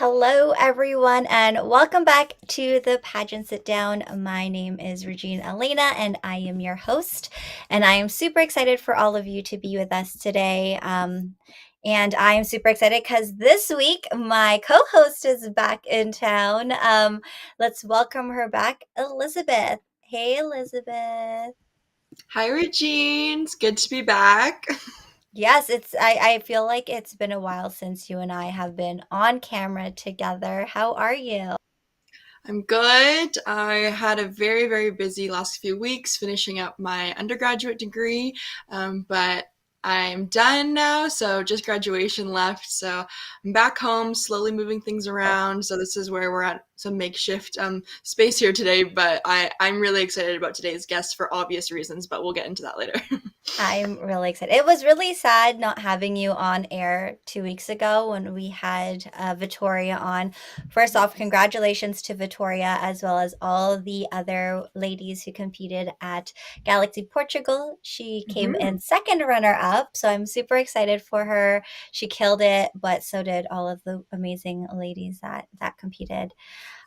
Hello, everyone, and welcome back to the Pageant Sit Down. My name is Regina Elena, and I am your host. And I am super excited for all of you to be with us today. And I am super excited because this week my co host is back in town. Let's welcome her back, Elizabeth. Hey, Elizabeth. Hi, Regine. It's good to be back. Yes, I feel like it's been a while since you and I have been on camera together. How are you? I'm good. I had a very busy last few weeks finishing up my undergraduate degree, but I'm done now, so just graduation left. So I'm back home, slowly moving things around. So this is where we're at some makeshift space here today, but I'm really excited about today's guest for obvious reasons, but we'll get into that later. I'm really excited. It was really sad not having you on air 2 weeks ago when we had Vittoria on. First off, congratulations to Vittoria as well as all the other ladies who competed at Galaxy Portugal. She came in Mhm. second runner up, so I'm super excited for her. She killed it, but so did all of the amazing ladies that competed.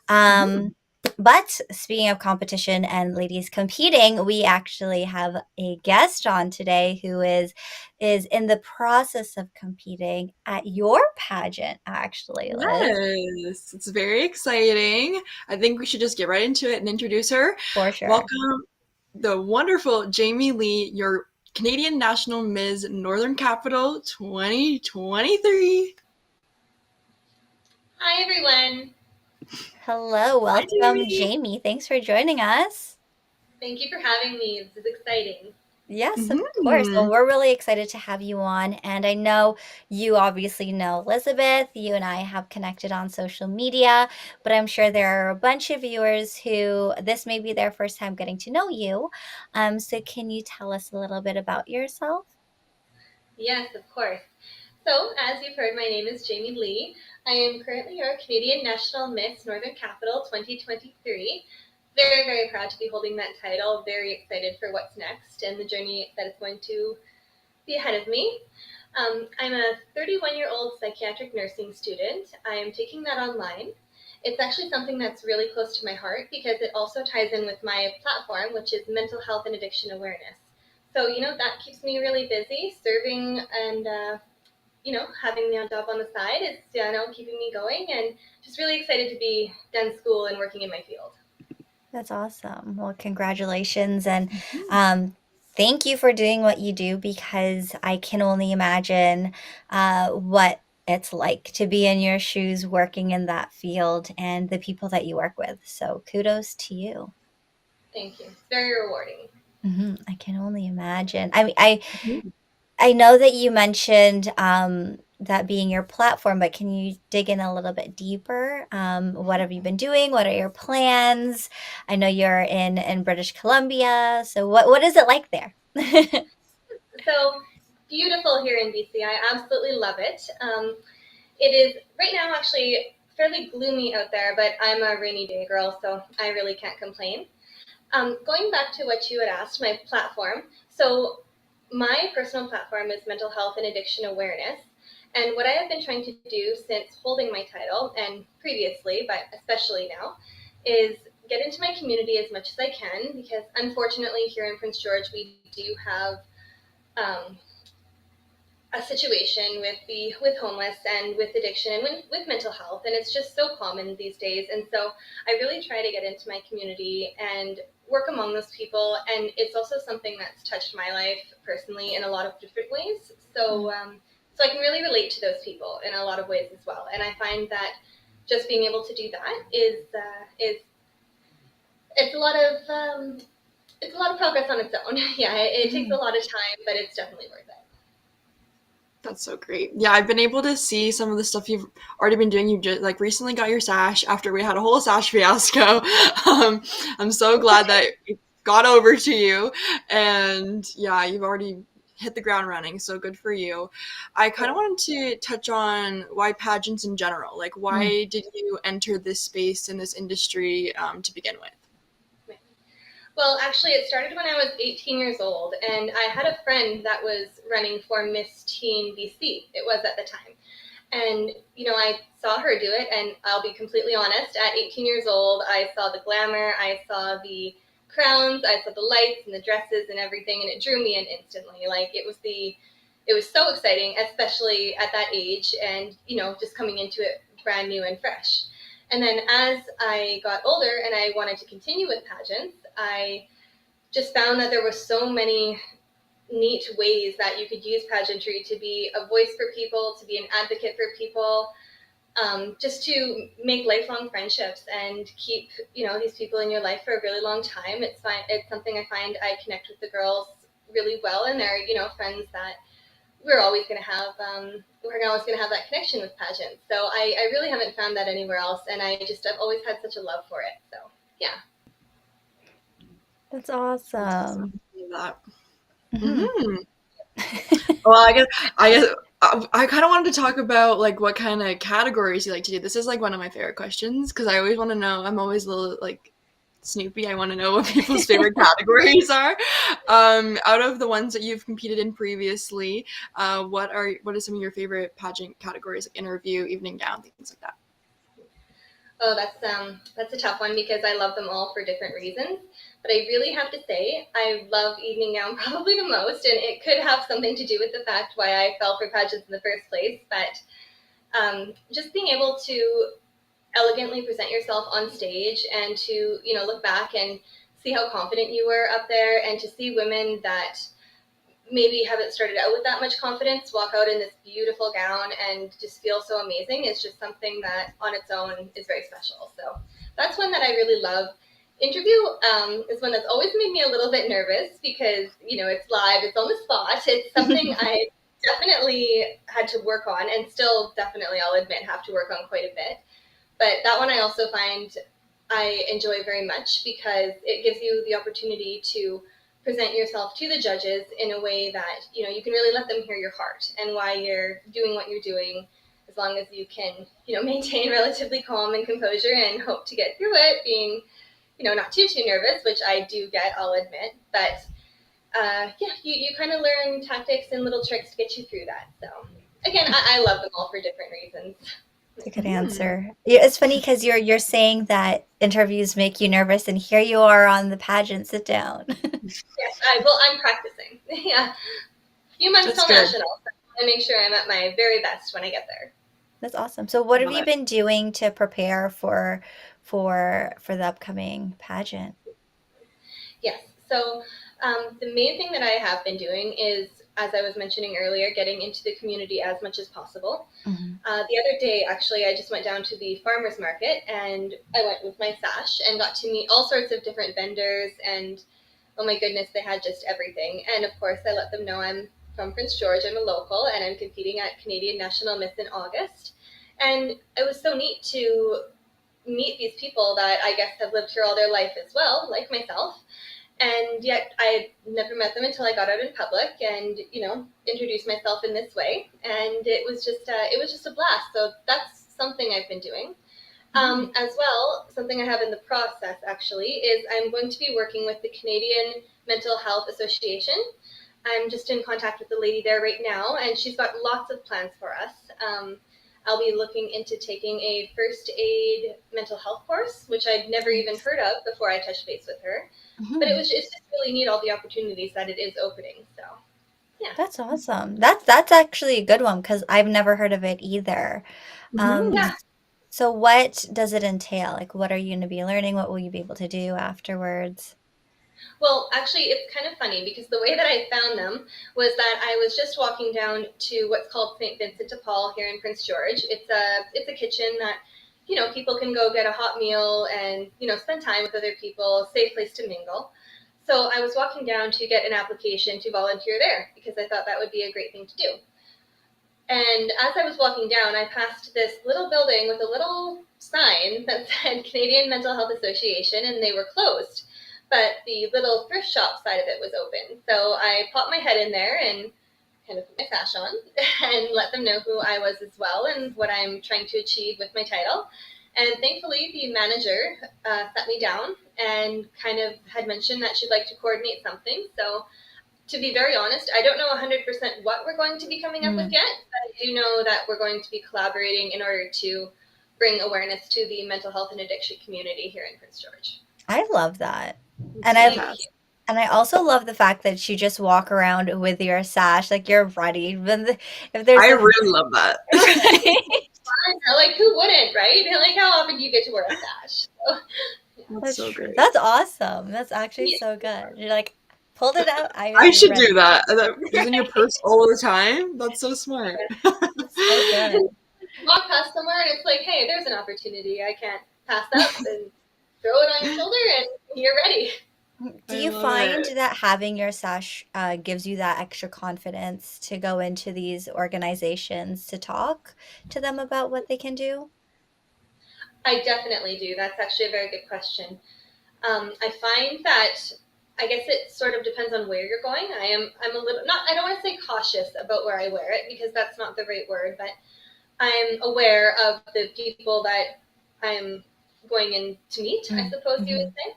Mhm. Um, but speaking of competition and ladies competing, we actually have a guest on today who is in the process of competing at your pageant, actually, Liz. Yes, it's very exciting. I think we should just get right into it and introduce her. For sure. Welcome, the wonderful Jamie Lee, your Canadian National Ms. Northern Capital 2023. Hi, everyone. Hello, Hi, welcome, Jamie. Jamie. Thanks for joining us. Thank you for having me. This is exciting. Yes, of course. Well, Mhm. we're really excited to have you on. And I know you obviously know Elizabeth. You and I have connected on social media, but I'm sure there are a bunch of viewers who this may be their first time getting to know you. So can you tell us a little bit about yourself? Yes, of course. So, as you've heard, my name is Jamie Lee. I am currently your Canadian National Miss Northern Capital 2023. Very proud to be holding that title. Very excited for what's next and the journey that is going to be ahead of me. I'm a 31-year-old psychiatric nursing student. I am taking that online. It's actually something that's really close to my heart because it also ties in with my platform, which is mental health and addiction awareness. So, that keeps me really busy. Serving and, having the job on the side is, keeping me going, and just really excited to be done school and working in my field. That's awesome. Well, congratulations and um, thank you for doing what you do because I can only imagine what it's like to be in your shoes working in that field and the people that you work with. So kudos to you. Thank you. It's very rewarding. I can only imagine. I know that you mentioned that being your platform, but can you dig in a little bit deeper? What have you been doing? What are your plans? I know you're in British Columbia, so what is it like there? So beautiful here in BC. I absolutely love it. It is right now actually fairly gloomy out there, but I'm a rainy day girl, so I really can't complain. Going back to what you had asked, my platform. So my personal platform is mental health and addiction awareness. And what I have been trying to do since holding my title and previously, but especially now, is get into my community as much as I can because unfortunately here in Prince George we do have um, a situation with homeless and with addiction and with mental health, and it's just so common these days. And so I really try to get into my community and work among those people, and it's also something that's touched my life personally in a lot of different ways. So I can really relate to those people in a lot of ways as well, and I find that just being able to do that is it's a lot of it's a lot of progress on its own. Yeah, it takes a Mhm. lot of time, but it's definitely worth it. That's so great. Yeah, I've been able to see some of the stuff you've already been doing. You just like recently got your sash after we had a whole sash fiasco. Um, I'm so glad that it got over to you, and yeah, you've already hit the ground running. So good for you. I kind of wanted to touch on why pageants in general. Like, Mm. why did you enter this space in this industry to begin with? Well, actually, it started when I was 18 years old, and I had a friend that was running for Miss Teen BC. It was at the time. And, I saw her do it, and I'll be completely honest, at 18 years old, I saw the glamour, I saw the crowns, I saw the lights and the dresses and everything, and it drew me in instantly. Like, it was so exciting, especially at that age, and, just coming into it brand new and fresh. And then as I got older and I wanted to continue with pageants, I just found that there were so many neat ways that you could use pageantry to be a voice for people, to be an advocate for people, just to make lifelong friendships and keep these people in your life for a really long time. It's something I find I connect with the girls really well, and they're friends that we're always going to have. We're always going to have that connection with pageants. So I really haven't found that anywhere else, and I've always had such a love for it. So yeah. That's awesome. That. Mhm. Well, I kind of wanted to talk about like what kind of categories you like to do. This is like one of my favorite questions because I always want to know. I'm always a little like Snoopy. I want to know what people's favorite categories are. Out of the ones that you've competed in previously, what are some of your favorite pageant categories, like interview, evening gown, things like that? Oh, that's a tough one because I love them all for different reasons. But I really have to say I love evening gown probably the most, and it could have something to do with the fact why I fell for pageants in the first place. But just being able to elegantly present yourself on stage and to look back and see how confident you were up there, and to see women that maybe haven't started out with that much confidence walk out in this beautiful gown and just feel so amazing is just something that on its own is very special. So that's one that I really love. Interview is one that's always made me a little bit nervous because it's live, it's on the spot, it's something I definitely had to work on, and still definitely, I'll admit, have to work on quite a bit. But that one I also find I enjoy very much because it gives you the opportunity to present yourself to the judges in a way that you can really let them hear your heart and why you're doing what you're doing, as long as you can maintain relatively calm and composure and hope to get through it, being not too nervous, which I do get, I'll admit. But yeah, you kind of learn tactics and little tricks to get you through that. So again, I love them all for different reasons. It's a good answer. Yeah, it's funny because you're saying that interviews make you nervous, and here you are on the pageant sit down. Yes, I'm practicing. Yeah, a few months That's till good. nationals. So I want to make sure I'm at my very best when I get there. That's awesome. So what have Love you it. been doing to prepare for the upcoming pageant? Yes. So the main thing that I have been doing is, as I was mentioning earlier, getting into the community as much as possible. Mhm. The other day, actually, I just went down to the farmers market and I went with my sash and got to meet all sorts of different vendors. And oh my goodness, they had just everything. And of course, I let them know I'm from Prince George, I'm a local, and I'm competing at Canadian National Miss in August. And it was so neat to meet these people that I guess have lived here all their life as well, like myself. And yet I had never met them until I got out in public and introduced myself in this way, and it was just a blast. So that's something I've been doing. As well, something I have in the process actually is I'm going to be working with the Canadian Mental Health Association. I'm just in contact with the lady there right now, and she's got lots of plans for us. I'll be looking into taking a first aid mental health course, which I'd never even heard of before I touched base with her. But Mhm. it's just really neat, all the opportunities that it is opening. So yeah. That's awesome. That's actually a good one because I've never heard of it either. Um, Yeah. so what does it entail? Like, what are you going to be learning? What will you be able to do afterwards? Well, actually, it's kind of funny because the way that I found them was that I was just walking down to what's called St. Vincent de Paul here in Prince George. It's a kitchen that people can go get a hot meal and spend time with other people, safe place to mingle. So I was walking down to get an application to volunteer there because I thought that would be a great thing to do. And as I was walking down, I passed this little building with a little sign that said Canadian Mental Health Association, and they were closed. But the little thrift shop side of it was open. So I popped my head in there and kind of put my sash on and let them know who I was as well and what I'm trying to achieve with my title. And thankfully, the manager sat me down and kind of had mentioned that she'd like to coordinate something. So to be very honest, I don't know 100% what we're going to be coming up with yet, but I do know that we're going to be collaborating in order to bring awareness to the mental health and addiction community here in Prince George. I love that. It's And fantastic. I also love the fact that you just walk around with your sash, like you're ready. If there's I a really love that. right? Like, who wouldn't, right? Like, how often do you get to wear a sash? So, yeah. That's That's so true. great. That's awesome. That's actually Yeah. so good. You're like, pulled it out. I I am should do ready. that. Just in your Right? purse all the time. That's so smart. That's so good. Walk past somewhere and it's like, hey, there's an opportunity. I can't pass up, and throw it on your shoulder and you're ready. Do I you love find it. that having your sash gives you that extra confidence to go into these organizations to talk to them about what they can do? I definitely do. That's actually a very good question. I find that I guess it sort of depends on where you're going. I'm a little not I don't want to say cautious about where I wear it because that's not the right word, but I'm aware of the people that I'm going in to meet, I suppose you Mm-hmm. would say.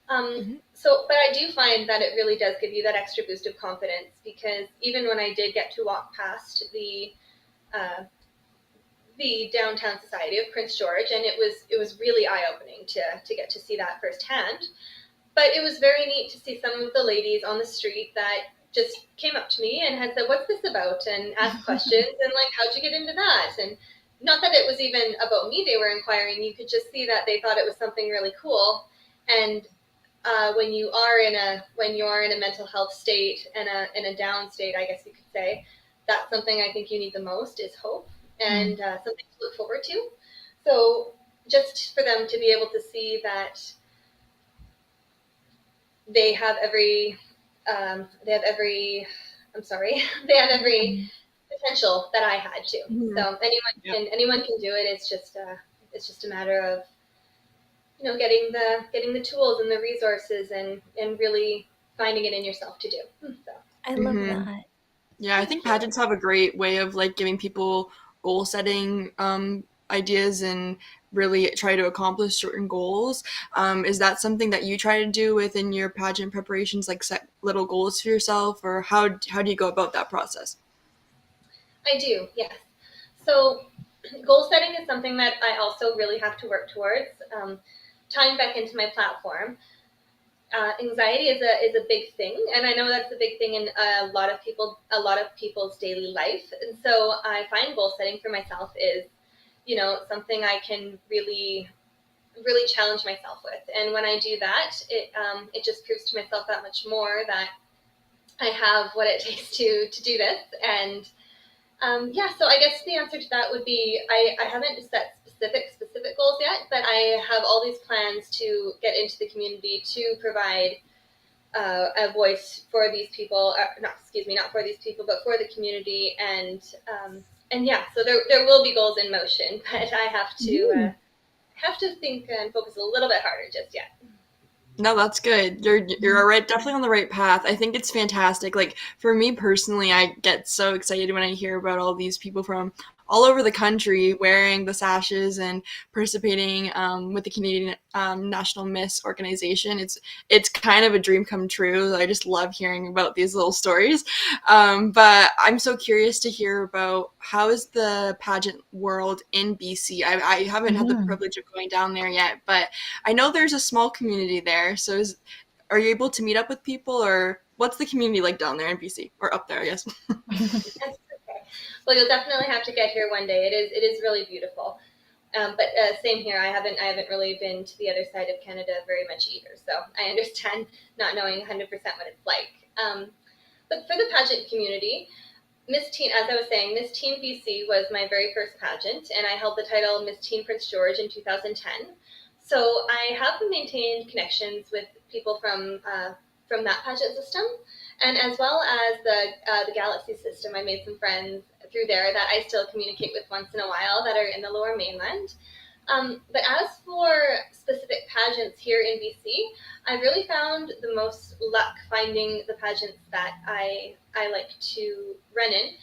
Um, Mhm. but I do find that it really does give you that extra boost of confidence because even when I did get to walk past uh, the downtown society of Prince George, and it was really eye opening to get to see that firsthand. But it was very neat to see some of the ladies on the street that just came up to me and had said, "What's this about?" and asked questions and like, "How'd you get into that?" And not that it was even about me; they were inquiring. You could just see that they thought it was something really cool. And when you are in a mental health state and a down state, I guess you could say, that's something I think you need the most is hope and something to look forward to. So just for them to be able to see that they have every they have every I'm sorry they have every potential that I had to. Mhm. So Yep. anyone can do it. It's just a matter of getting the tools and the resources and really finding it in yourself to do. So I love Mhm. that. Yeah, I thank think you. pageants have a great way of like giving people goal setting ideas and really try to accomplish certain goals. Is that something that you try to do within your pageant preparations, like set little goals for yourself, or how do you go about that process? I do, yes. So goal setting is something that I also really have to work towards. Tying back into my platform, anxiety is a big thing, and I know that's a big thing in a lot of people's daily life. And so I find goal setting for myself is something I can really challenge myself with. And when I do that, it just proves to myself that much more that I have what it takes to do this. And yeah, so I guess the answer to that would be I haven't set specific goals yet, but I have all these plans to get into the community to provide a voice for these people. Not for these people, but for the community. And yeah, so there will be goals in motion, but I have to think and focus a little bit harder just yet. No, that's good. You're right, definitely on the right path. I think it's fantastic. Like for me personally, I get so excited when I hear about all these people from all over the country wearing the sashes and participating with the Canadian National Miss organization. It's kind of a dream come true. I just love hearing about these little stories. But I'm so curious to hear about how is the pageant world in BC. I haven't had the Mhm. privilege of going down there yet, but I know there's a small community there. So are you able to meet up with people, or what's the community like down there in BC or up there? I guess. That's okay. Well, you'll definitely have to get here one day. It is really beautiful. But same here. I haven't really been to the other side of Canada very much either. So I understand not knowing 100% what it's like. But for the pageant community, Miss Teen, as I was saying, Miss Teen BC was my very first pageant, and I held the title Miss Teen Prince George in 2010. So I have maintained connections with people from that pageant system, and as well as the Galaxy system. I made some friends through there that I still communicate with once in a while that are in the Lower Mainland. But as for specific pageants here in BC, I really found the most luck finding the pageants that I like to run in,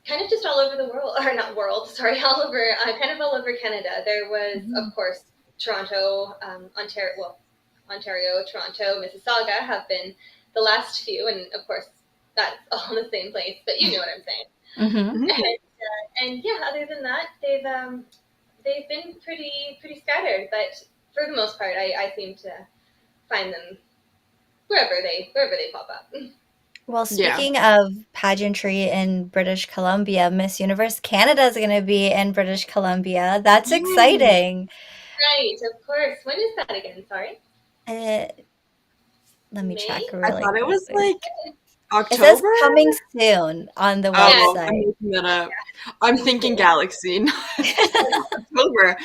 kind of just all over the world, or not world, sorry, all over, kind of all over Canada. There was, of course, Toronto, Ontario, Toronto, Mississauga have been the last few, and of course that's all in the same place, but you know what I'm saying. Mm-hmm. And yeah, other than that, they've been pretty scattered, but for the most part, I seem to find them wherever they pop up. Well, Yeah. speaking of pageantry in British Columbia, Miss Universe Canada is going to be in British Columbia. That's Yay. exciting. Right, of course. When is that again? Sorry, Uh, Let me check May. I really thought it was quickly. like It says October. coming soon on the Yeah, Oh, I'm website. making that up. I'm me thinking too. galaxy, not October.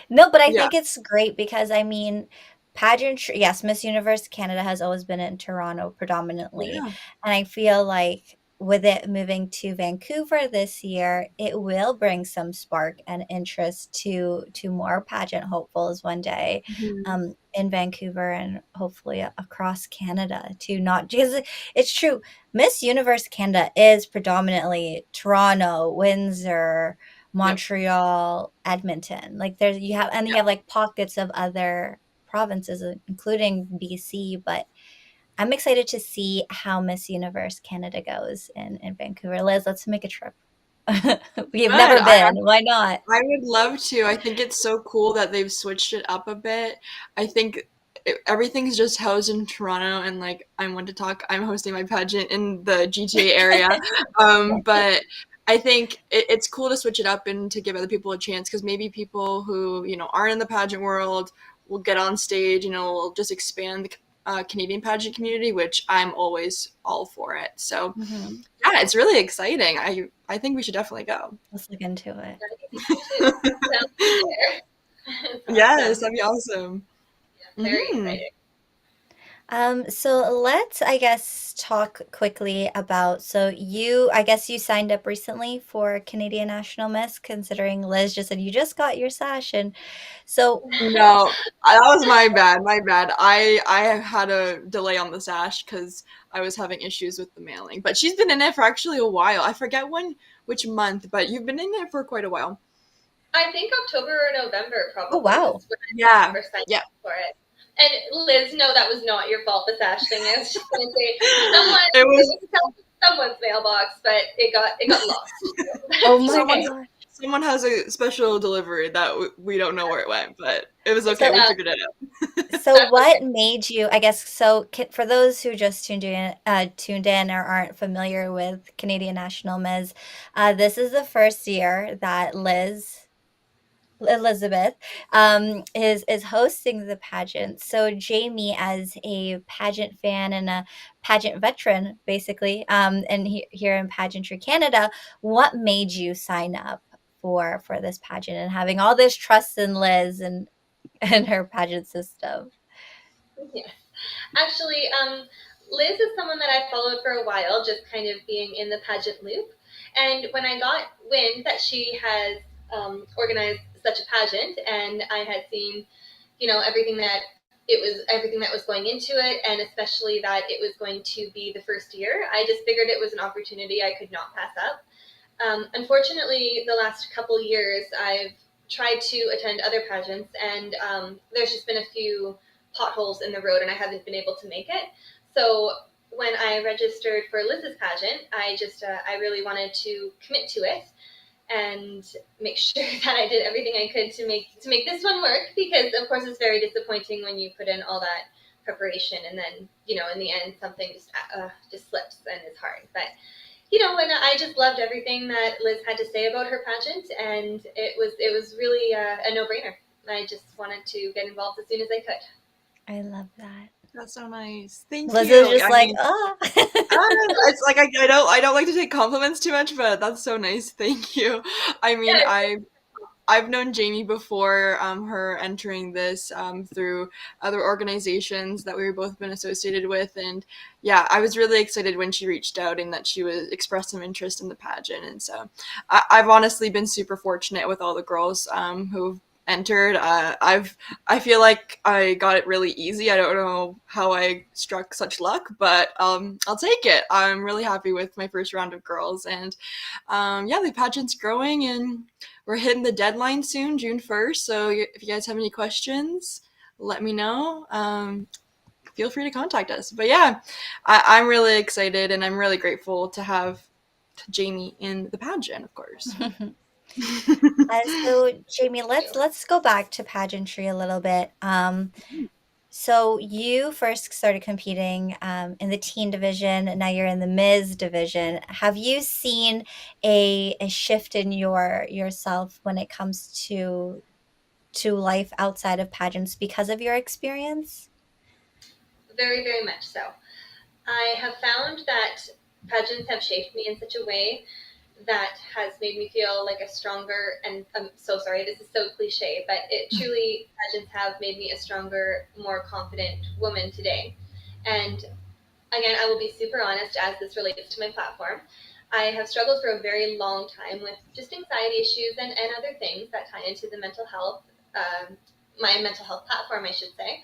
No, but I Yeah. think it's great because I mean, pageantry, yes, Miss Universe Canada has always been in Toronto predominantly. Yeah. And I feel like with it moving to Vancouver this year, it will bring some spark and interest to more pageant hopefuls one day Mhm. in Vancouver and hopefully across Canada too. Not because it's true, Miss Universe Canada is predominantly Toronto, Windsor, Yep. Montreal, Edmonton. Like there's you have and you Yeah. have like pockets of other provinces, including BC. But I'm excited to see how Miss Universe Canada goes in Vancouver. Liz, let's make a trip. We've Good. never been. Why not? I would love to. I think it's so cool that they've switched it up a bit. I think everything's just housed in Toronto, and like I'm hosting my pageant in the GTA area. But I think it's cool to switch it up and to give other people a chance because maybe people who aren't in the pageant world will get on stage. Will just expand the Canadian pageant community, which I'm always all for it. So Mhm. yeah, it's really exciting. I think we should definitely go. Let's look into it. I think so too. Sounds there. It's Yes, awesome. that'd be awesome. Yeah, very Hmm. exciting. So let's, I guess, talk quickly about. So I guess you signed up recently for Canadian National Miss, considering Liz just said you just got your sash, and so No, that was my bad. My bad. I had a delay on the sash because I was having issues with the mailing. But she's been in it for actually a while. I forget which month, but you've been in it for quite a while. I think October or November oh probably was wow, when I Yeah. first signed Yeah. up for it. And Liz, no, that was not your fault. The sash thing. I was just going to say someone It it was was someone's mailbox, but it got lost. oh my someone god. someone has a special delivery that we don't know where it went, but it was okay. So We Yeah, figured it out. so that's what okay. made you? I guess so. For those who just tuned in or aren't familiar with Canadian National Miss, this is the first year that Elizabeth is hosting the pageant. So Jamie, as a pageant fan and a pageant veteran, basically, and here in Pageantry Canada, what made you sign up for this pageant and having all this trust in Liz and her pageant system? Yes. Actually, Liz is someone that I followed for a while, just kind of being in the pageant loop. And when I got wind that she has organized such a pageant, and I had seen, everything that was going into it, and especially that it was going to be the first year, I just figured it was an opportunity I could not pass up. Unfortunately, the last couple years, I've tried to attend other pageants, and there's just been a few potholes in the road, and I haven't been able to make it. So when I registered for Liz's pageant, I really wanted to commit to it and make sure that I did everything I could to make this one work, because of course it's very disappointing when you put in all that preparation and then in the end something just slips and is hard. But when I just loved everything that Liz had to say about her pageant, and it was really a no brainer. I just wanted to get involved as soon as I could. I love that. That's so nice. Thank Liz is you. just I like, mean, ah. it's like I don't like to take compliments too much, but that's so nice. Thank you. I mean, Yeah, I've known Jamie before, her entering this through other organizations that we've both been associated with, and yeah, I was really excited when she reached out and that she was expressed some interest in the pageant, and so I've honestly been super fortunate with all the girls who've entered. I feel like I got it really easy. I don't know how I struck such luck, but I'll take it. I'm really happy with my first round of girls, and yeah, the pageant's growing and we're hitting the deadline soon, June 1st. So if you guys have any questions, let me know. feel free to contact us. But yeah, I'm really excited, and I'm really grateful to have Jamie in the pageant, of course. So Jamie, Thank you. let's go back to pageantry a little bit. So you first started competing in the teen division, and now you're in the Ms. division. Have you seen a shift in yourself when it comes to life outside of pageants because of your experience? Very, very much so. I have found that pageants have shaped me in such a way that has made me feel like a stronger, and I'm so sorry, this is so cliche, but it truly, pageants have made me a stronger, more confident woman today. And again, I will be super honest as this relates to my platform. I have struggled for a very long time with just anxiety issues and other things that tie into the mental health, my mental health platform, I should say.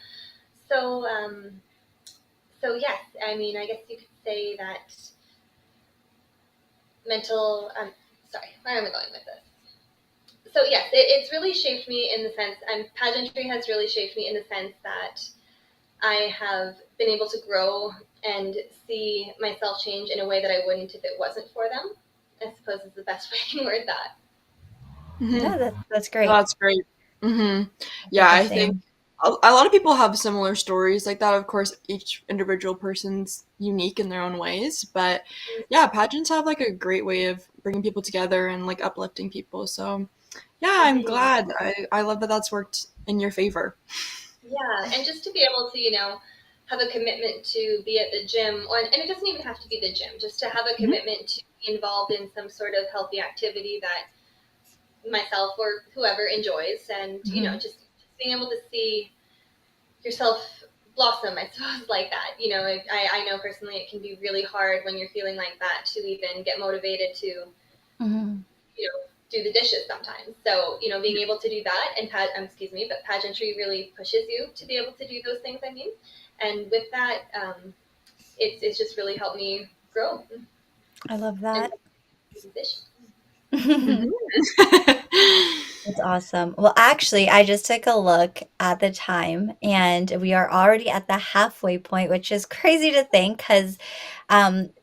So, so yes, I mean, I guess you could say that mental, sorry, where am I going with this? So yes, it's really shaped me in the sense, and pageantry has really shaped me in the sense that I have been able to grow and see myself change in a way that I wouldn't if it wasn't for them. I suppose is the best way I can word that. No, that's Oh, great. that's great. hmm I feel Yeah, the I think same. a lot of people have similar stories like that. Of course, each individual person's unique in their own ways, but yeah, pageants have like a great way of bringing people together and like uplifting people. So yeah, I'm Mm-hmm. glad. I love that that's worked in your favor. Yeah, and just to be able to, have a commitment to be at the gym, and it doesn't even have to be the gym, just to have a Mhm. commitment to be involved in some sort of healthy activity that myself or whoever enjoys, and Mhm. just being able to see yourself blossom, I suppose, like that. I know personally it can be really hard when you're feeling like that to even get motivated to Mhm. do the dishes sometimes. So being able to do that, and but pageantry really pushes you to be able to do those things. I mean, and with that, it's just really helped me grow I love and that. do the dishes. Mhm. That's awesome. Well, actually, I just took a look at the time and we are already at the halfway point, which is crazy to think because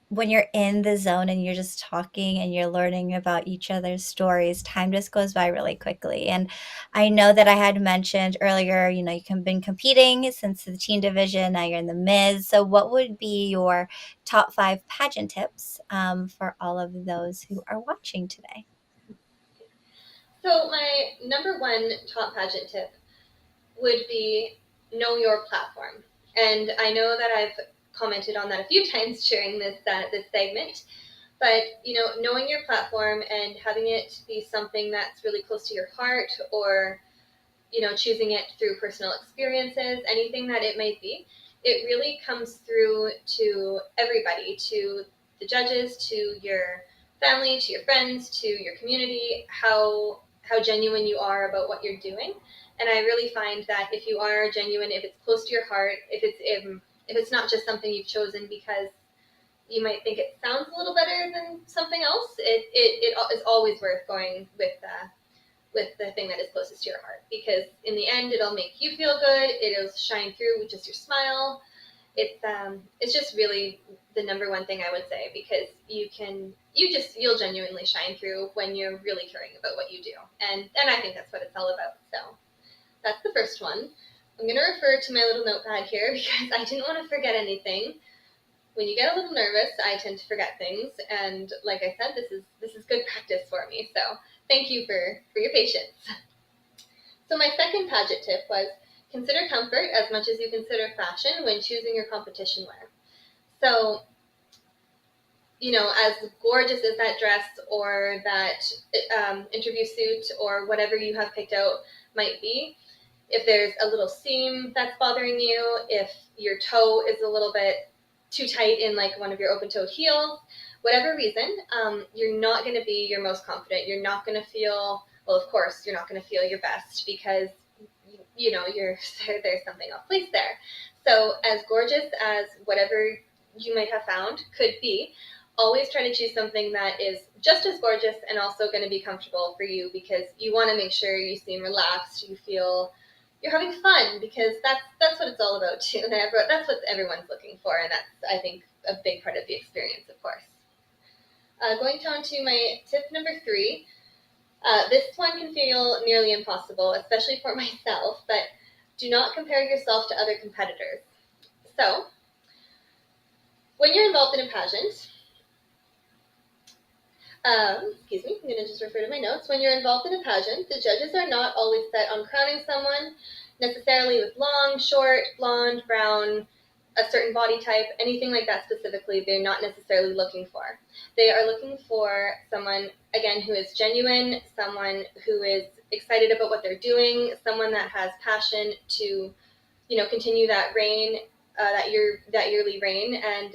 when you're in the zone and you're just talking and you're learning about each other's stories, time just goes by really quickly. And I know that I had mentioned earlier, you've been competing since the teen division, now you're in the Ms. So, what would be your top five pageant tips for all of those who are watching today? So my number one top pageant tip would be know your platform. And I know that I've commented on that a few times during this segment, but knowing your platform and having it be something that's really close to your heart, or choosing it through personal experiences, anything that it might be, it really comes through to everybody, to the judges, to your family, to your friends, to your community, how genuine you are about what you're doing. And I really find that if you are genuine, if it's close to your heart, if it's not just something you've chosen because you might think it sounds a little better than something else, it is always worth going with the thing that is closest to your heart, because in the end it'll make you feel good, it'll shine through with just your smile. It's just really the number one thing I would say, because you'll genuinely shine through when you're really caring about what you do, and I think that's what it's all about. So that's the first one. I'm going to refer to my little notepad here because I didn't want to forget anything. When you get a little nervous, I tend to forget things, and like I said, this is good practice for me. So thank you for your patience. So my second pageant tip was consider comfort as much as you consider fashion when choosing your competition wear. So, as gorgeous as that dress or that interview suit or whatever you have picked out might be, if there's a little seam that's bothering you, if your toe is a little bit too tight in like one of your open-toed heels, whatever reason, you're not going to be your most confident. You're not going to feel, well, of course, you're not going to feel your best because you're there's something off place there. So as gorgeous as whatever you might have found could be, always try to choose something that is just as gorgeous and also going to be comfortable for you, because you want to make sure you seem relaxed, you feel you're having fun, because that's what it's all about too. That's what everyone's looking for, and that's, I think, a big part of the experience, of course. Going down to my tip number 3. This one can feel nearly impossible, especially for myself, but do not compare yourself to other competitors. So, when you're involved in a pageant, excuse me, I'm going to just refer to my notes. When you're involved in a pageant, the judges are not always set on crowning someone necessarily with long, short, blonde, brown, a certain body type, anything like that specifically, they're not necessarily looking for. They are looking for someone, again, who is genuine, someone who is excited about what they're doing, someone that has passion to, continue that reign, that yearly reign, and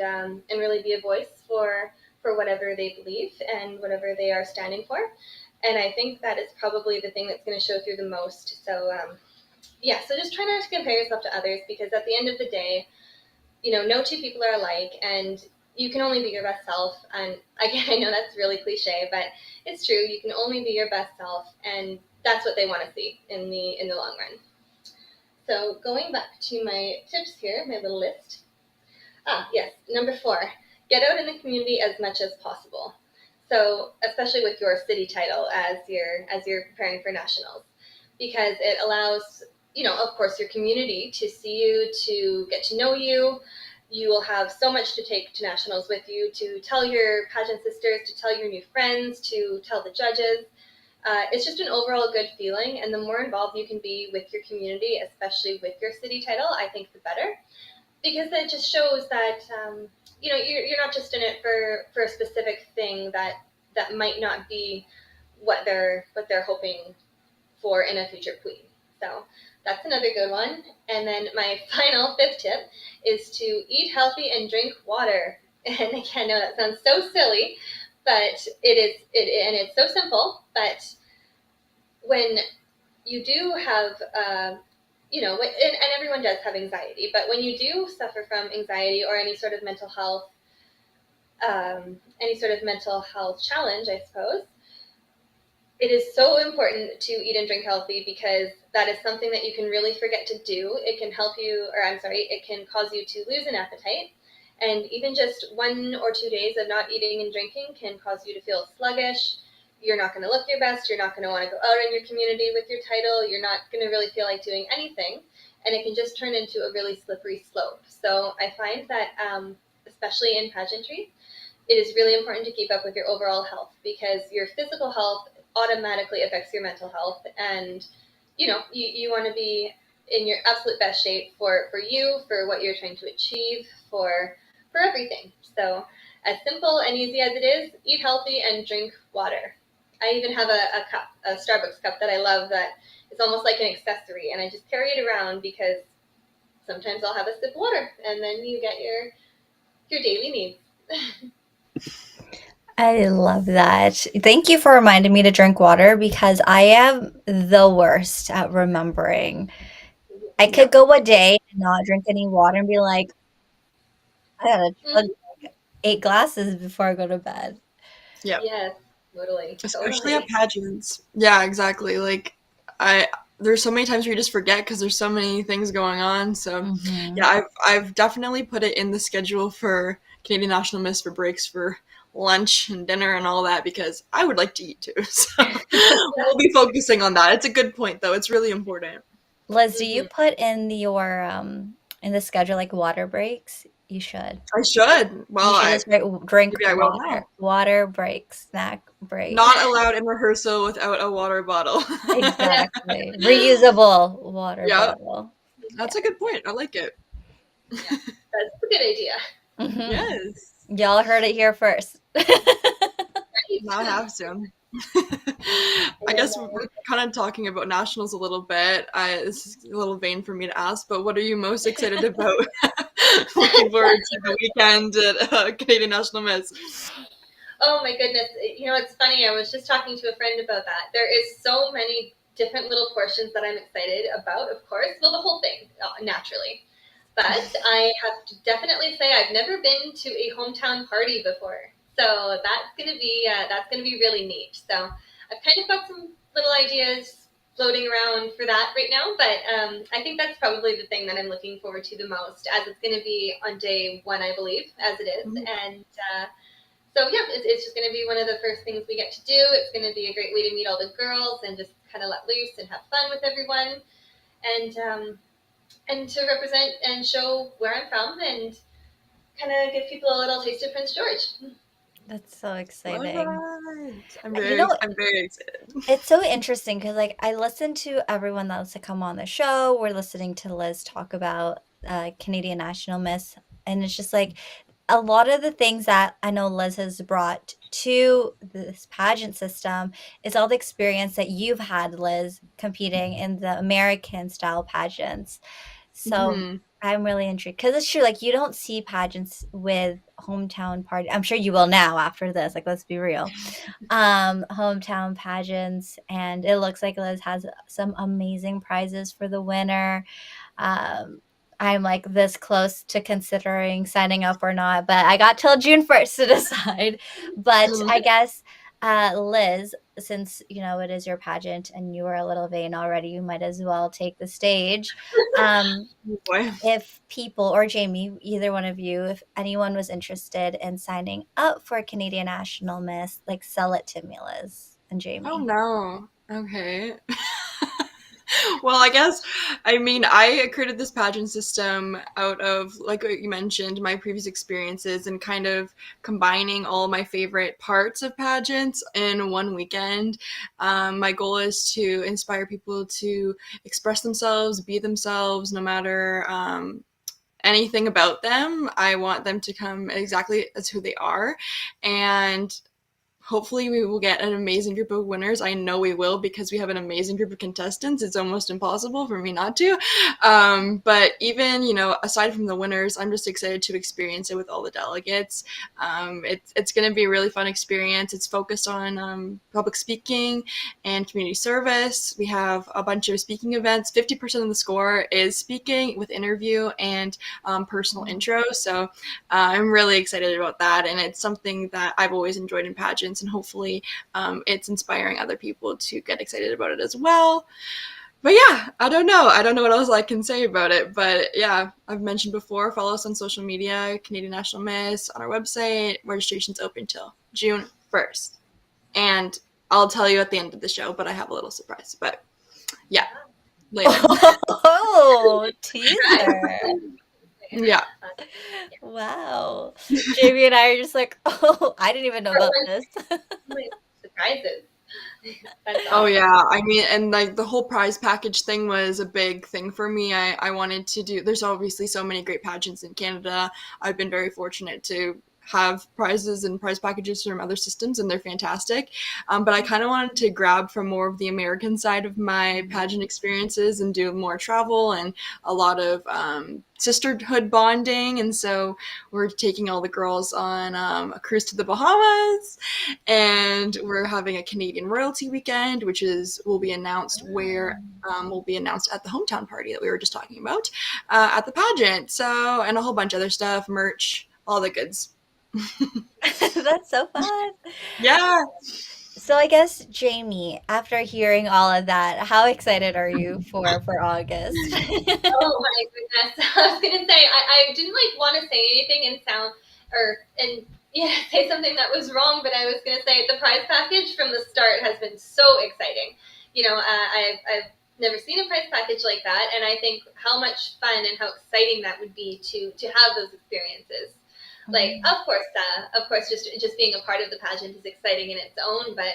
really be a voice for whatever they believe and whatever they are standing for. And I think that is probably the thing that's going to show through the most. So, so just try not to compare yourself to others, because at the end of the day, no two people are alike, and you can only be your best self. And again, I know that's really cliche, but it's true. You can only be your best self, and that's what they want to see in the long run. So going back to my tips here, my little list. Yes, number 4, get out in the community as much as possible. So especially with your city title as you're preparing for nationals, because it allows, of course, your community to see you, to get to know you. You will have so much to take to nationals with you, to tell your pageant sisters, to tell your new friends, to tell the judges. It's just an overall good feeling, and the more involved you can be with your community, especially with your city title, I think the better, because it just shows that you're not just in it for a specific thing that might not be what they're hoping for in a future queen. So that's another good one. And then my final 5th tip is to eat healthy and drink water. And again, I know that sounds so silly, but and it's so simple. But when you do have, and everyone does have anxiety, but when you do suffer from anxiety or any sort of mental health challenge, I suppose, it is so important to eat and drink healthy, because that is something that you can really forget to do. It can it can cause you to lose an appetite. And even just 1 or 2 days of not eating and drinking can cause you to feel sluggish. You're not going to look your best. You're not going to want to go out in your community with your title. You're not going to really feel like doing anything. And it can just turn into a really slippery slope. So I find that, especially in pageantry, it is really important to keep up with your overall health, because your physical health automatically affects your mental health. And, you want to be in your absolute best shape for you, for what you're trying to achieve, for everything. So as simple and easy as it is, eat healthy and drink water. I even have a Starbucks cup that I love, that is almost like an accessory, and I just carry it around, because sometimes I'll have a sip of water, and then you get your daily needs. I love that. Thank you for reminding me to drink water, because I am the worst at remembering. I Yeah. could go a day and not drink any water and be like, I gotta chug Mhm. 8 glasses before I go to bed. Yep. Yes, Especially at totally. pageants. Yeah, exactly. Like I there's so many times where you just forget because there's so many things going on. So yeah, Mhm. I've definitely put it in the schedule for Canadian National Miss, for breaks for lunch and dinner and all that, because I would like to eat too. So we'll be focusing on that. It's a good point though. It's really important. Liz, do you Mm-hmm. put in the schedule, like, water breaks? You should. I should. You Well, should I just write drink maybe I will water. now. Water break, snack break. Not allowed in rehearsal without a water bottle. Yeah. Exactly. Reusable water Yeah, bottle. that's a good point. I like it. Yeah, that's a good idea. Mhm. Yes. Y'all heard it here first. Now I Right? have to. I And guess we're kind of talking about nationals a little bit. This is a little vain for me to ask, but what are you most excited about? Looking forward to the weekend at Canadian National Miss. oh my goodness, it's funny. I was just talking to a friend about that. There is so many different little portions that I'm excited about. Of course, well, the whole thing, naturally. But I have to definitely say I've never been to a hometown party before, so that's gonna be really neat. So I've kind of got some little ideas floating around for that right now, but I think that's probably the thing that I'm looking forward to the most, as it's going to be on day one, I believe, as it is. And so, yeah, it's just going to be one of the first things we get to do. It's going to be a great way to meet all the girls and just kind of let loose and have fun with everyone, and to represent and show where I'm from and kind of give people a little taste of Prince George. That's so Love exciting. that. You know, I'm very excited. it's so interesting because, like, I listen to everyone that wants to come on the show. We're listening to Liz talk about Canadian National Miss, and it's just like a lot of the things that I know Liz has brought to this pageant system is all the experience that you've had, Liz, competing in the American style pageants. So Hmm. I'm really intrigued because it's true. Like, you don't see pageants with hometown party. I'm sure you will now after this. Like, let's be real. Hometown pageants, and it looks like Liz has some amazing prizes for the winner. Um, I'm like this close to considering signing up or not, but I got till June 1st to decide. But I guess, Liz, since you know it is your pageant and you are a little vain already, you might as well take the stage. Um, Boy. if people, or Jamie, either one of you, if anyone was interested in signing up for Canadian National Miss, like, sell it to me, Liz and Oh Jamie. no. Okay. Well, I mean, I created this pageant system out of, like what you mentioned, my previous experiences and kind of combining all my favorite parts of pageants in one weekend. My goal is to inspire people to express themselves, be themselves, no matter anything about them. I want them to come exactly as who they are. And hopefully we will get an amazing group of winners. I know we will because we have an amazing group of contestants. It's almost impossible for me not to. But even, aside from the winners, I'm just excited to experience it with all the delegates. It's going to be a really fun experience. It's focused on public speaking and community service. We have a bunch of speaking events. 50% of the score is speaking with interview and personal intro. So I'm really excited about that. And it's something that I've always enjoyed in pageants. And hopefully it's inspiring other people to get excited about it as well. But yeah, I don't know. I don't know what else I can say about it. But yeah, I've mentioned before, follow us on social media, Canadian National Miss, on our website. Registration's open till June 1st. And I'll tell you at the end of the show, but I have a little surprise. But yeah, later. Oh, teaser. Yeah. Wow. Jamie and I are just like, oh, I didn't even know about this. Surprises. That's Oh awesome. yeah, I mean, and like the whole prize package thing was a big thing for me. I wanted to do. There's obviously so many great pageants in Canada. I've been very fortunate to have prizes and prize packages from other systems, and they're fantastic. But I kind of wanted to grab from more of the American side of my pageant experiences and do more travel and a lot of sisterhood bonding. And so we're taking all the girls on a cruise to the Bahamas, and we're having a Canadian royalty weekend, which is will be announced will be announced at the hometown party that we were just talking about at the pageant. So, and a whole bunch of other stuff, merch, all the goods. That's so fun. Yeah. So I guess, Jamie, after hearing all of that, how excited are you for August? Oh my goodness. I was gonna say I didn't like want to say anything and sound or and yeah, say something that was wrong, but I was gonna say the prize package from the start has been so exciting. I've never seen a prize package like that, and I think how much fun and how exciting that would be to have those experiences. Like, of course, just being a part of the pageant is exciting in its own, but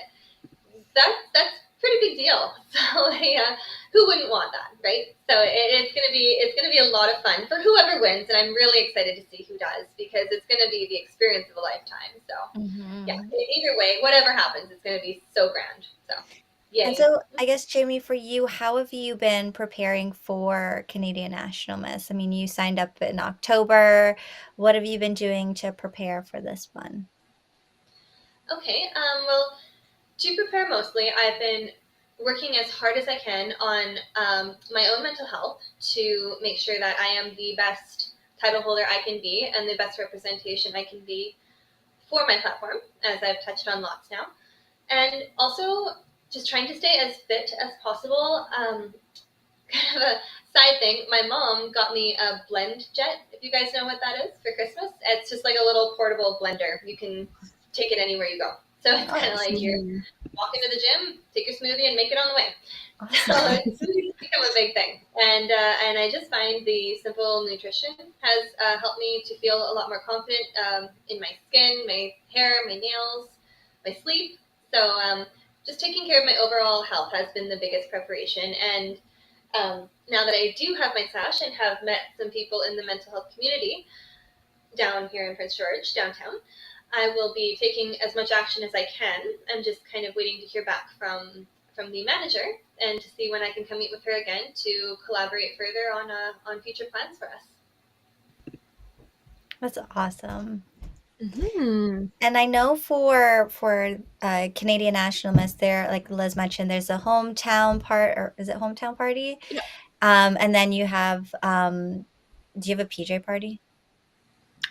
that's a pretty big deal. So yeah, who wouldn't want that, right? So it's gonna be a lot of fun for whoever wins, and I'm really excited to see who does because it's gonna be the experience of a lifetime. So yeah, Mhm. either way, whatever happens, it's gonna be so grand. So And yay. so I guess, Jamie, for you, how have you been preparing for Canadian National Miss? I mean, you signed up in October. What have you been doing to prepare for this one? Okay. Well, to prepare mostly, I've been working as hard as I can on my own mental health to make sure that I am the best title holder I can be and the best representation I can be for my platform, as I've touched on lots now. And also just trying to stay as fit as possible. Kind of a side thing, my mom got me a blend jet, if you guys know what that is, for Christmas. It's just like a little portable blender. You can take it anywhere you go. So it's kind of Nice. like you're walking to the gym, take your smoothie, and make it on the way. So Awesome. it's become a big thing, and I just find the simple nutrition has helped me to feel a lot more confident in my skin, my hair, my nails, my sleep. So just taking care of my overall health has been the biggest preparation. And now that I do have my sash and have met some people in the mental health community down here in Prince George, downtown, I will be taking as much action as I can. I'm just kind of waiting to hear back from the manager and to see when I can come meet with her again to collaborate further on future plans for us. That's awesome. Mm-hmm. And I know for Canadian National Miss, there, like Liz mentioned, there's a hometown part, or is it hometown party? Yeah. And then you have, do you have a PJ party?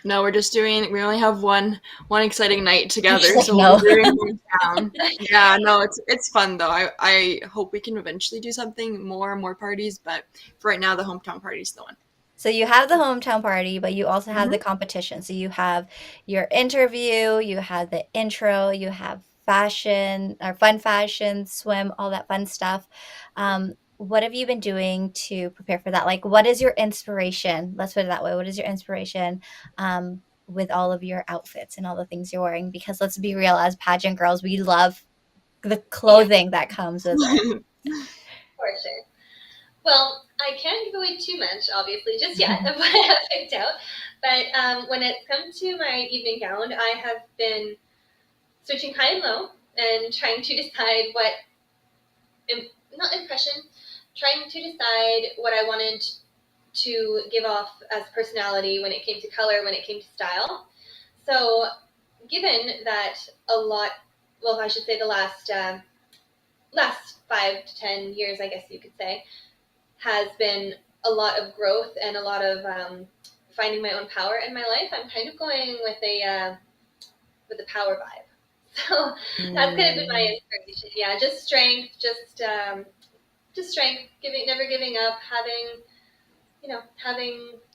No, we only have one exciting night You're just together, like, so we'll no. be doing hometown. Yeah, no, it's fun though. I hope we can eventually do something more parties, but for right now the hometown party's the one. So you have the hometown party, but you also have Mm-hmm. the competition. So you have your interview, you have the intro, you have fashion or fun fashion, swim, all that fun stuff. What have you been doing to prepare for that? Like, what is your inspiration? Let's put it that way. What is your inspiration with all of your outfits and all the things you're wearing? Because let's be real, as pageant girls, we love the Yeah, clothing that comes with it. for sure. Well, I can't give away too much, obviously, just yet of what I have picked out. But when it comes to my evening gown, I have been switching high and low and trying to decide what, not impression, trying to decide what I wanted to give off as personality when it came to color, when it came to style. So, given that a lot, well, I should say the last 5 to 10 years, I guess you could say, has been a lot of growth and a lot of finding my own power in my life. I'm kind of going with the power vibe. So that's kind of been my Ooh. inspiration. Yeah, just strength, just strength, never giving up, having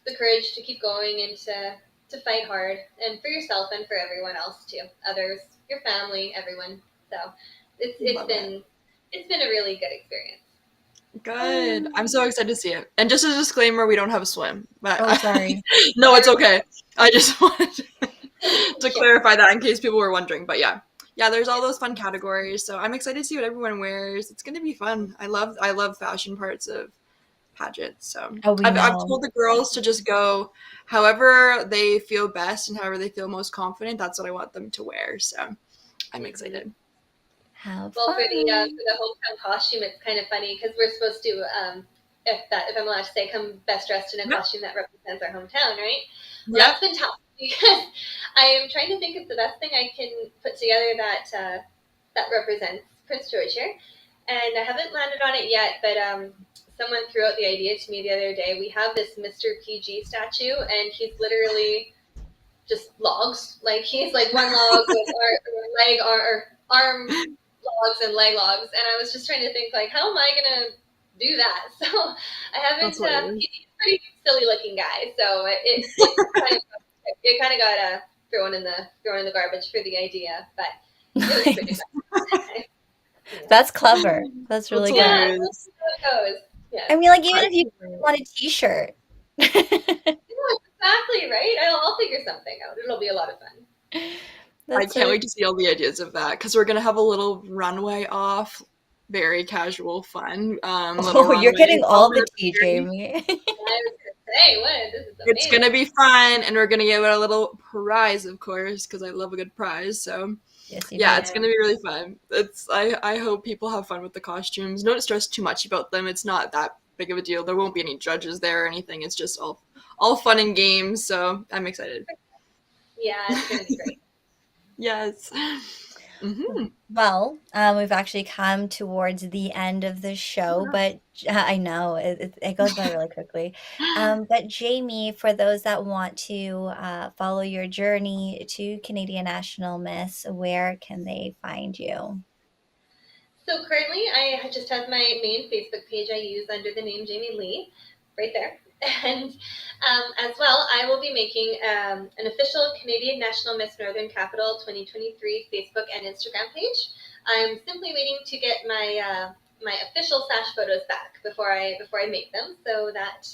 the courage to keep going and to fight hard, and for yourself and for everyone else too, others, your family, everyone. So it's Love it. been it's been a really good experience. Good. I'm so excited to see it. And just a disclaimer, we don't have a swim. But Oh, sorry. no, it's okay. I just wanted to Sure. clarify that in case people were wondering. But yeah. Yeah, there's all those fun categories. So I'm excited to see what everyone wears. It's gonna be fun. I love fashion parts of pageants. So Oh, we I've know. told the girls to just go however they feel best and however they feel most confident. That's what I want them to wear. So I'm Mhm. excited. Have Well, fun. for the hometown costume, it's kind of funny because we're supposed to, if I'm allowed to say, come best dressed in a Yep. costume that represents our hometown, right? Well, Yep. that's been tough because I am trying to think of the best thing I can put together that represents Prince George here, and I haven't landed on it yet. But someone threw out the idea to me the other day. We have this Mr. PG statue, and he's literally just logs. Like he's like one log with leg or arm logs and leg logs, and I was just trying to think like, how am I gonna do that? So I That's haven't. hilarious. He's a pretty silly looking guy, so it kind of got thrown in the garbage for the idea, but it was pretty Nice. fun. Yeah, That's clever. That's That's really yeah, good. hilarious. how it goes. I Yes, mean, like, even I if you want a t-shirt. yeah, exactly right. I'll figure something out. It'll be a lot of fun. I That's can't so wait to see all the ideas of that because we're gonna have a little runway off, very casual, fun, little Oh, you're runway getting all followed the at the tea, very. Jamie. I was gonna say, what? This is It's amazing. gonna be fun, and we're gonna give it a little prize, of course, because I love a good prize. So Yes, you yeah, do. it's gonna be really fun. I hope people have fun with the costumes. Don't stress too much about them. It's not that big of a deal. There won't be any judges there or anything. It's just all fun and games. So I'm excited. Yeah, it's gonna be great. Yes. Hmm. Well, we've actually come towards the end of the show, but I know it goes by really quickly. But Jamie, for those that want to follow your journey to Canadian National Miss, where can they find you? So currently, I just have my main Facebook page I use under the name Jamie Lee, right there. And as well, I will be making an official Canadian National Miss Northern Capital 2023 Facebook and Instagram page. I'm simply waiting to get my official sash photos back before I make them, so that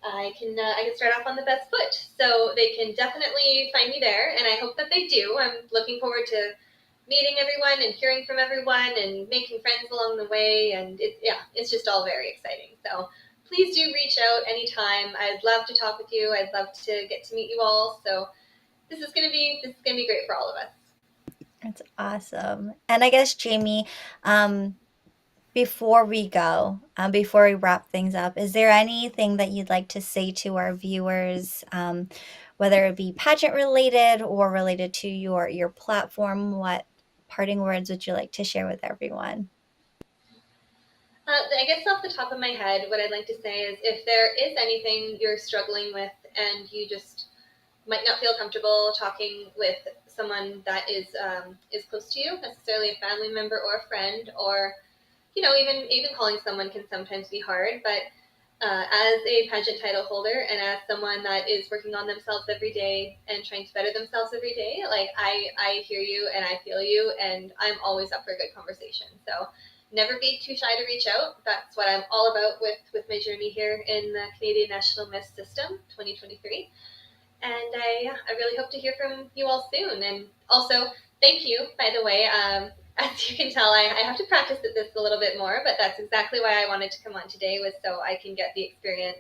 I can start off on the best foot. So they can definitely find me there, and I hope that they do. I'm looking forward to meeting everyone and hearing from everyone and making friends along the way, and it's just all very exciting. So please do reach out anytime. I'd love to talk with you. I'd love to get to meet you all. So this is gonna be great for all of us. That's awesome. And I guess, Jamie, um, before we go, before we wrap things up, is there anything that you'd like to say to our viewers, whether it be pageant related or related to your platform? What parting words would you like to share with everyone? I guess off the top of my head, what I'd like to say is if there is anything you're struggling with and you just might not feel comfortable talking with someone that is close to you, necessarily a family member or a friend, or even calling someone can sometimes be hard. But as a pageant title holder and as someone that is working on themselves every day and trying to better themselves every day, like I hear you and I feel you, and I'm always up for a good conversation. So never be too shy to reach out. That's what I'm all about with my journey here in the Canadian National Miss System 2023. And I really hope to hear from you all soon. And also, thank you, by the way. As you can tell, I have to practice at this a little bit more, but that's exactly why I wanted to come on today, was so I can get the experience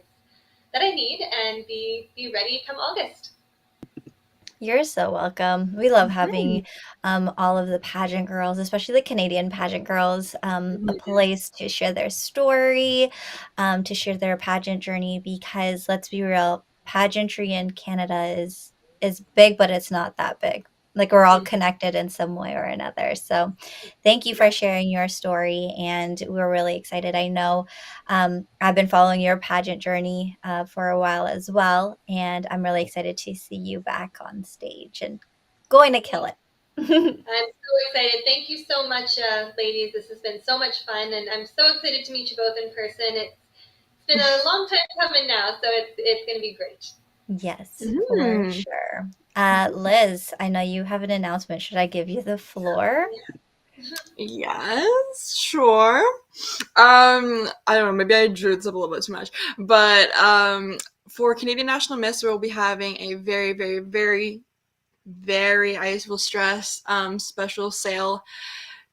that I need and be ready come August. You're so welcome. We love Right. having all of the pageant girls, especially the Canadian pageant girls, a Mhm. place to share their story, to share their pageant journey. Because let's be real, pageantry in Canada is big, but it's not that big. Like we're all Mhm. connected in some way or another. So, thank you Yeah. for sharing your story, and we're really excited. I know I've been following your pageant journey for a while as well, and I'm really excited to see you back on stage and going to kill Thank it. I'm so excited. Thank you so much, ladies. This has been so much fun, and I'm so excited to meet you both in person. It's been a long time coming now, so it's going to be great. Yes, for Mhm. sure. Liz, I know you have an announcement. Should I give you the floor? Yes, sure. I don't know, maybe I drew this up a little bit too much, but for Canadian National Miss, we'll be having a very, very, very, very, I will stress, special sale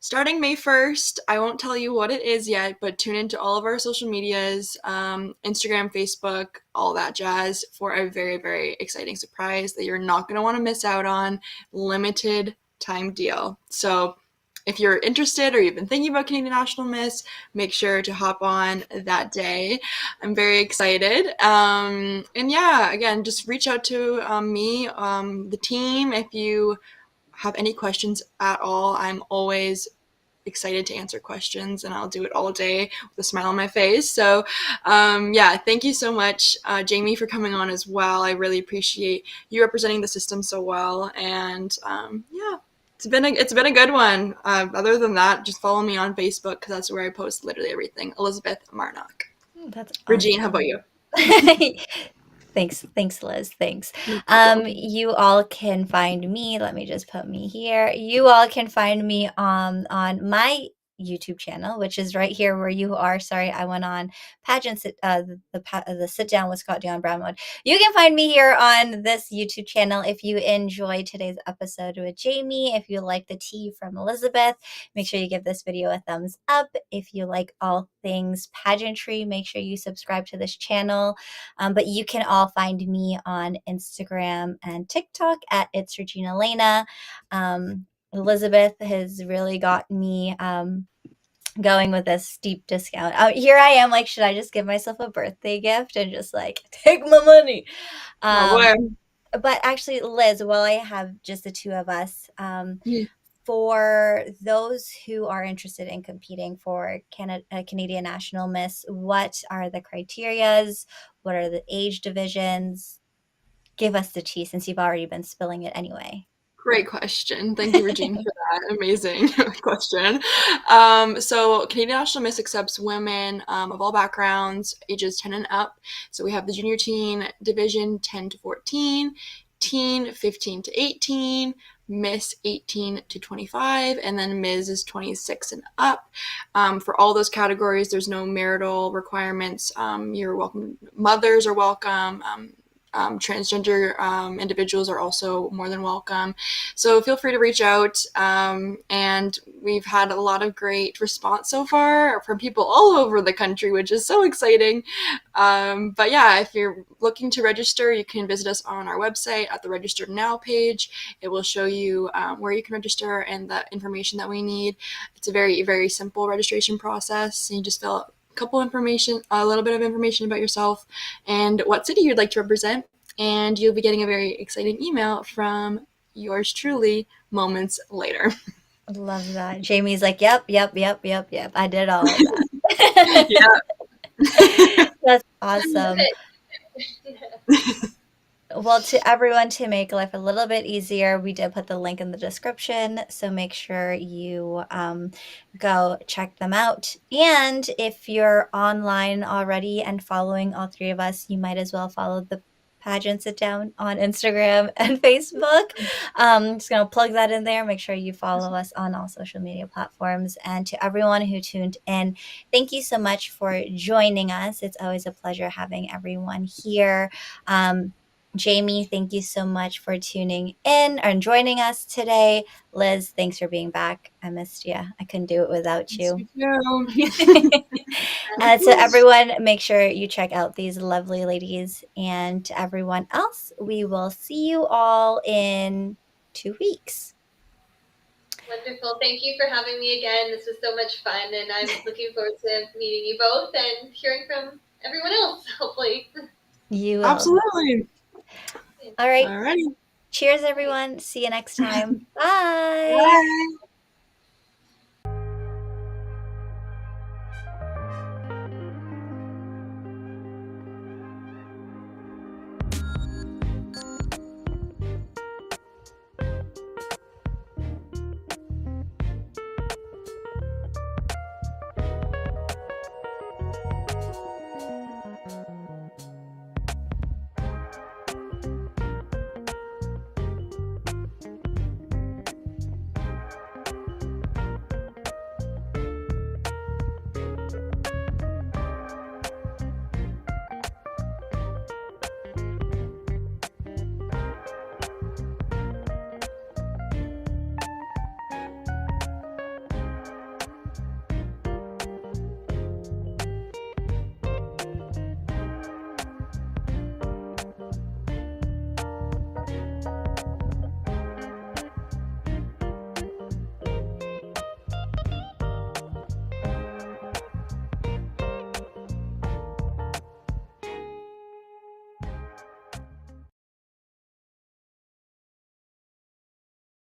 starting May 1st. I won't tell you what it is yet, but tune into all of our social medias, Instagram, Facebook, all that jazz, for a very, very exciting surprise that you're not going to want to miss out on. Limited time deal. So if you're interested or you've been thinking about Canadian National Miss, make sure to hop on that day. I'm very excited. And yeah, again, just reach out to me, the team, if you have any questions at all. I'm always excited to answer questions, and I'll do it all day with a smile on my face. So yeah, thank you so much, Jamie, for coming on as well. I really appreciate you representing the system so well. And yeah, it's been a good one. Other than that, just follow me on Facebook, because that's where I post literally everything. Elizabeth Marnock. That's Regine, how about awesome. you? Thanks, Liz. Thanks. No problem. You all can find me. Let me just put me here. You all can find me on my YouTube channel, which is right here where you are. Sorry, I went on pageants. The sit down with Scott Dion Brownwood. You can find me here on this YouTube channel. If you enjoyed today's episode with Jamie, if you like the tea from Elizabeth, make sure you give this video a thumbs up. If you like all things pageantry, make sure you subscribe to this channel. But you can all find me on Instagram and TikTok at It's Regina Lena. Elizabeth has really got me going with this steep discount. Here I am, like, should I just give myself a birthday gift and just like take my money? Oh Um, boy. but actually, Liz, while I have just the two of us, Yeah. for those who are interested in competing for Canadian National Miss, what are the criterias? What are the age divisions? Give us the tea since you've already been spilling it anyway. Great question. Thank you, Regine, for that amazing question. So Canadian National Miss accepts women of all backgrounds, ages 10 and up. So we have the junior teen division 10 to 14, teen 15 to 18, Miss 18 to 25, and then Ms is 26 and up. For all those categories, there's no marital requirements. You're welcome. Mothers are welcome. Transgender individuals are also more than welcome. So feel free to reach out. And we've had a lot of great response so far from people all over the country, which is so exciting. But yeah, if you're looking to register, you can visit us on our website at the Register Now page. It will show you where you can register and the information that we need. It's a very, very simple registration process. You just fill out a little bit of information about yourself and what city you'd like to represent, and you'll be getting a very exciting email from yours truly moments later. Love that. Jamie's like, yep. I did all of that. Yeah. That's awesome. Well, to everyone, to make life a little bit easier, we did put the link in the description. So make sure you go check them out. And if you're online already and following all three of us, you might as well follow the Pageant Sit Down on Instagram and Facebook. Just going to plug that in there. Make sure you follow us on all social media platforms. And to everyone who tuned in, thank you so much for joining us. It's always a pleasure having everyone here. Jamie, thank you so much for tuning in and joining us today. Liz, thanks for being back. I missed you. I couldn't do it without you. So everyone, make sure you check out these lovely ladies. And to everyone else, we will see you all in 2 weeks. Wonderful. Thank you for having me again. This was so much fun, and I'm looking forward to meeting you both and hearing from everyone else, hopefully. You will. Absolutely. All right. Alrighty. Cheers, everyone. See you next time. Bye. Bye.